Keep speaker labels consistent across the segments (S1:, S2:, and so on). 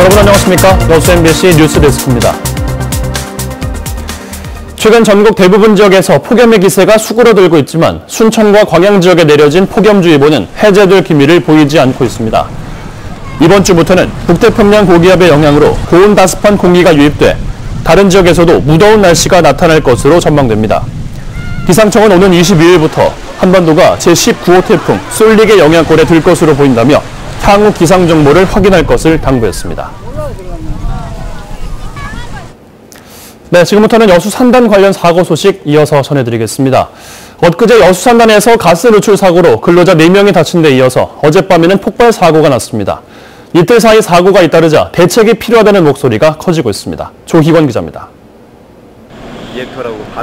S1: 여러분 안녕하십니까? 여수 MBC 뉴스데스크입니다. 최근 전국 대부분 지역에서 폭염의 기세가 수그러들고 있지만 순천과 광양 지역에 내려진 폭염주의보는 해제될 기미를 보이지 않고 있습니다. 이번 주부터는 북태평양 고기압의 영향으로 고온다습한 공기가 유입돼 다른 지역에서도 무더운 날씨가 나타날 것으로 전망됩니다. 기상청은 오는 22일부터 한반도가 제19호 태풍 쏠릭의 영향권에 들 것으로 보인다며 향후 기상 정보를 확인할 것을 당부했습니다. 네, 지금부터는 여수 산단 관련 사고 소식 이어서 전해드리겠습니다. 엊그제 여수 산단에서 가스 누출 사고로 근로자 4명이 다친 데 이어서 어젯밤에는 폭발 사고가 났습니다. 이틀 사이 사고가 잇따르자 대책이 필요하다는 목소리가 커지고 있습니다. 조희권 기자입니다.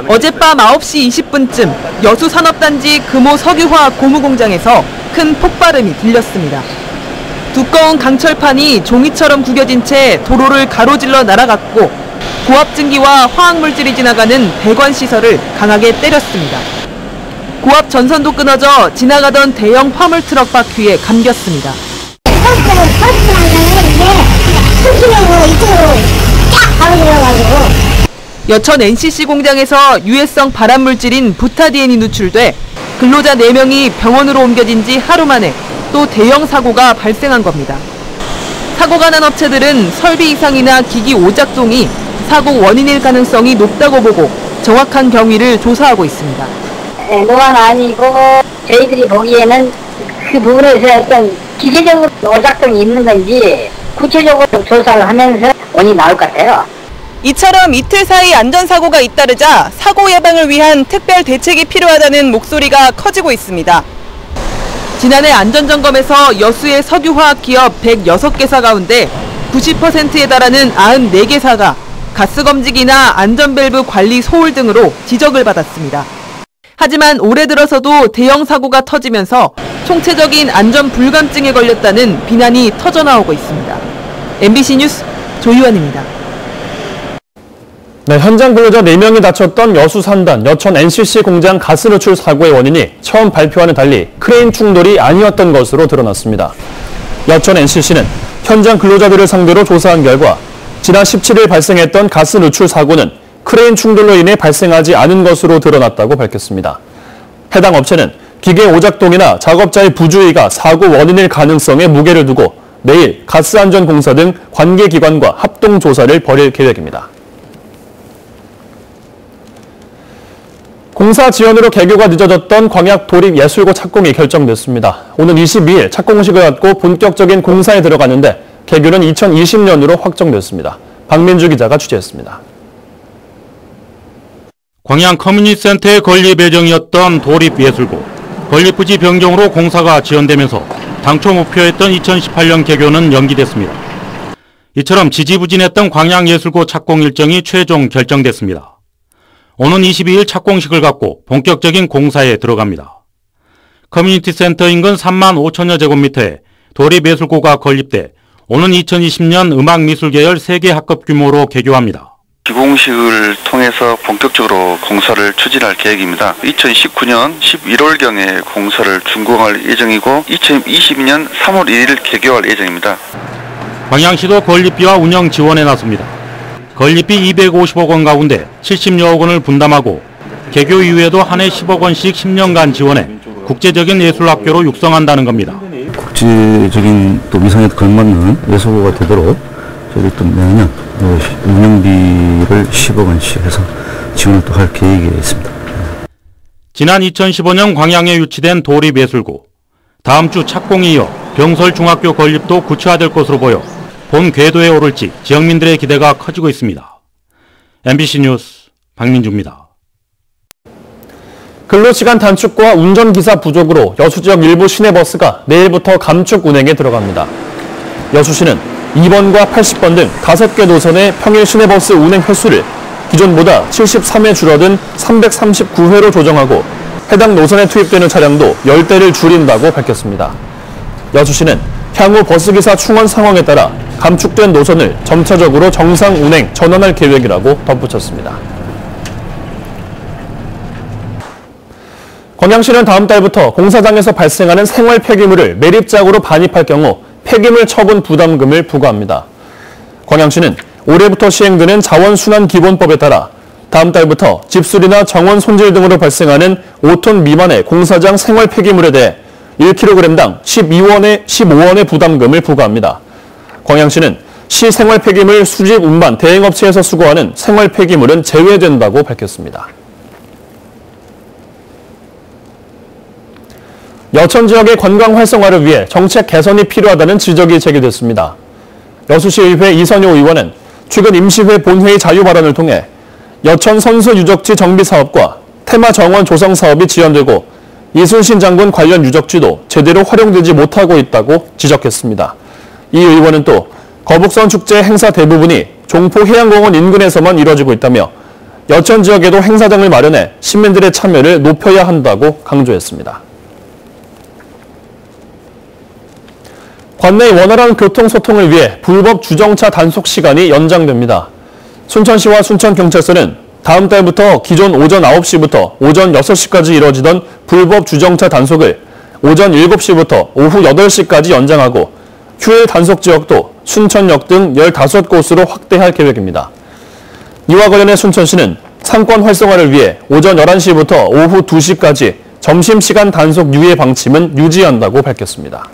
S2: 어젯밤 9시 20분쯤 여수 산업단지 금호 석유화학 고무공장에서 큰 폭발음이 들렸습니다. 두꺼운 강철판이 종이처럼 구겨진 채 도로를 가로질러 날아갔고 고압증기와 화학물질이 지나가는 배관시설을 강하게 때렸습니다. 고압 전선도 끊어져 지나가던 대형 화물트럭 바퀴에 감겼습니다. 여천 NCC 공장에서 유해성 발암물질인 부타디엔이 누출돼 근로자 4명이 병원으로 옮겨진 지 하루 만에 또 대형 사고가 발생한 겁니다. 사고가 난 업체들은 설비 이상이나 기기 오작동이 사고 원인일 가능성이 높다고 보고 정확한 경위를 조사하고 있습니다.
S3: 노안 아니고 저희들이 보기에는 그 부분에서 어떤 기계적으로 오작동이 있는 건지 구체적으로 조사를 하면서 원인이 나올 것 같아요.
S2: 이처럼 이틀 사이 안전사고가 잇따르자 사고 예방을 위한 특별 대책이 필요하다는 목소리가 커지고 있습니다. 지난해 안전점검에서 여수의 석유화학 기업 106개사 가운데 90%에 달하는 94개사가 가스검직이나 안전밸브 관리 소홀 등으로 지적을 받았습니다. 하지만 올해 들어서도 대형 사고가 터지면서 총체적인 안전 불감증에 걸렸다는 비난이 터져나오고 있습니다. MBC 뉴스 조희원입니다.
S1: 네, 현장 근로자 4명이 다쳤던 여수 산단 여천 NCC 공장 가스 누출 사고의 원인이 처음 발표와는 달리 크레인 충돌이 아니었던 것으로 드러났습니다. 여천 NCC는 현장 근로자들을 상대로 조사한 결과 지난 17일 발생했던 가스 누출 사고는 크레인 충돌로 인해 발생하지 않은 것으로 드러났다고 밝혔습니다. 해당 업체는 기계 오작동이나 작업자의 부주의가 사고 원인일 가능성에 무게를 두고 내일 가스안전공사 등 관계기관과 합동조사를 벌일 계획입니다. 공사 지연으로 개교가 늦어졌던 광약 도립예술고 착공이 결정됐습니다. 오는 22일 착공식을 갖고 본격적인 공사에 들어가는데 개교는 2020년으로 확정됐습니다. 박민주 기자가 취재했습니다.
S4: 광양 커뮤니티센터의 건립 예정이었던 도립예술고. 건립 부지 변경으로 공사가 지연되면서 당초 목표했던 2018년 개교는 연기됐습니다. 이처럼 지지부진했던 광양예술고 착공 일정이 최종 결정됐습니다. 오는 22일 착공식을 갖고 본격적인 공사에 들어갑니다. 커뮤니티 센터 인근 3만 5천여 제곱미터에 도립예술고가 건립돼 오는 2020년 음악미술 계열 3개 학급 규모로 개교합니다.
S5: 기공식을 통해서 본격적으로 공사를 추진할 계획입니다. 2019년 11월경에 공사를 준공할 예정이고 2022년 3월 1일 개교할 예정입니다.
S4: 광양시도 건립비와 운영 지원에 나섭니다. 건립비 250억 원 가운데 70여억 원을 분담하고 개교 이후에도 한 해 10억 원씩 10년간 지원해 국제적인 예술학교로 육성한다는 겁니다.
S6: 국제적인 또 위상에도 걸맞는 예술고가 되도록 저희들 또 매년 운영비를 10억 원씩 해서 지원을 또 할 계획이 있습니다.
S4: 지난 2015년 광양에 유치된 도립예술고. 다음 주 착공이 이어 병설중학교 건립도 구체화될 것으로 보여 본 궤도에 오를지 지역민들의 기대가 커지고 있습니다. MBC 뉴스 박민주입니다.
S1: 근로시간 단축과 운전기사 부족으로 여수 지역 일부 시내버스가 내일부터 감축 운행에 들어갑니다. 여수시는 2번과 80번 등 5개 노선의 평일 시내버스 운행 횟수를 기존보다 73회 줄어든 339회로 조정하고 해당 노선에 투입되는 차량도 10대를 줄인다고 밝혔습니다. 여수시는 향후 버스기사 충원 상황에 따라 감축된 노선을 점차적으로 정상 운행 전환할 계획이라고 덧붙였습니다. 광양시는 다음 달부터 공사장에서 발생하는 생활 폐기물을 매립작으로 반입할 경우 폐기물 처분 부담금을 부과합니다. 광양시는 올해부터 시행되는 자원순환기본법에 따라 다음 달부터 집수리나 정원 손질 등으로 발생하는 5톤 미만의 공사장 생활 폐기물에 대해 1kg당 15원의 부담금을 부과합니다. 광양시는 시 생활 폐기물 수집 운반 대행업체에서 수거하는 생활 폐기물은 제외된다고 밝혔습니다. 여천 지역의 관광 활성화를 위해 정책 개선이 필요하다는 지적이 제기됐습니다. 여수시의회 이선효 의원은 최근 임시회 본회의 자유 발언을 통해 여천 선수 유적지 정비 사업과 테마 정원 조성 사업이 지연되고 이순신 장군 관련 유적지도 제대로 활용되지 못하고 있다고 지적했습니다. 이 의원은 또 거북선 축제 행사 대부분이 종포 해양공원 인근에서만 이뤄지고 있다며 여천 지역에도 행사장을 마련해 시민들의 참여를 높여야 한다고 강조했습니다. 관내의 원활한 교통소통을 위해 불법 주정차 단속 시간이 연장됩니다. 순천시와 순천경찰서는 다음 달부터 기존 오전 9시부터 오전 6시까지 이뤄지던 불법 주정차 단속을 오전 7시부터 오후 8시까지 연장하고 휴일 단속 지역도 순천역 등 15곳으로 확대할 계획입니다. 이와 관련해 순천시는 상권 활성화를 위해 오전 11시부터 오후 2시까지 점심시간 단속 유예 방침은 유지한다고 밝혔습니다.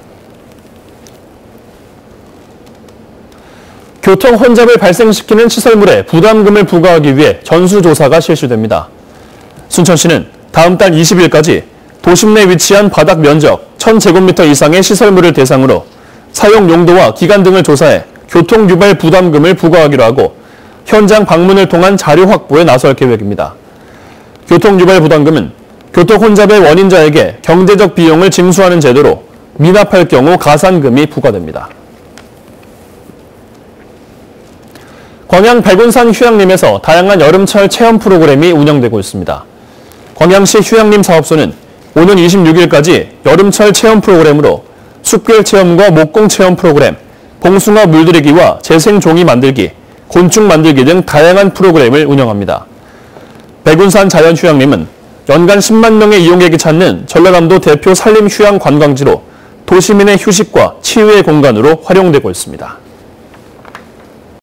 S1: 교통 혼잡을 발생시키는 시설물에 부담금을 부과하기 위해 전수조사가 실시됩니다. 순천시는 다음 달 20일까지 도심 내 위치한 바닥 면적 1000제곱미터 이상의 시설물을 대상으로 사용 용도와 기간 등을 조사해 교통 유발 부담금을 부과하기로 하고 현장 방문을 통한 자료 확보에 나설 계획입니다. 교통 유발 부담금은 교통 혼잡의 원인자에게 경제적 비용을 징수하는 제도로 미납할 경우 가산금이 부과됩니다. 광양 백운산 휴양림에서 다양한 여름철 체험 프로그램이 운영되고 있습니다. 광양시 휴양림 사업소는 오는 26일까지 여름철 체험 프로그램으로 숲길 체험과 목공 체험 프로그램, 봉숭아 물들이기와 재생 종이 만들기, 곤충 만들기 등 다양한 프로그램을 운영합니다. 백운산 자연휴양림은 연간 10만 명의 이용객이 찾는 전라남도 대표 산림 휴양 관광지로 도시민의 휴식과 치유의 공간으로 활용되고 있습니다.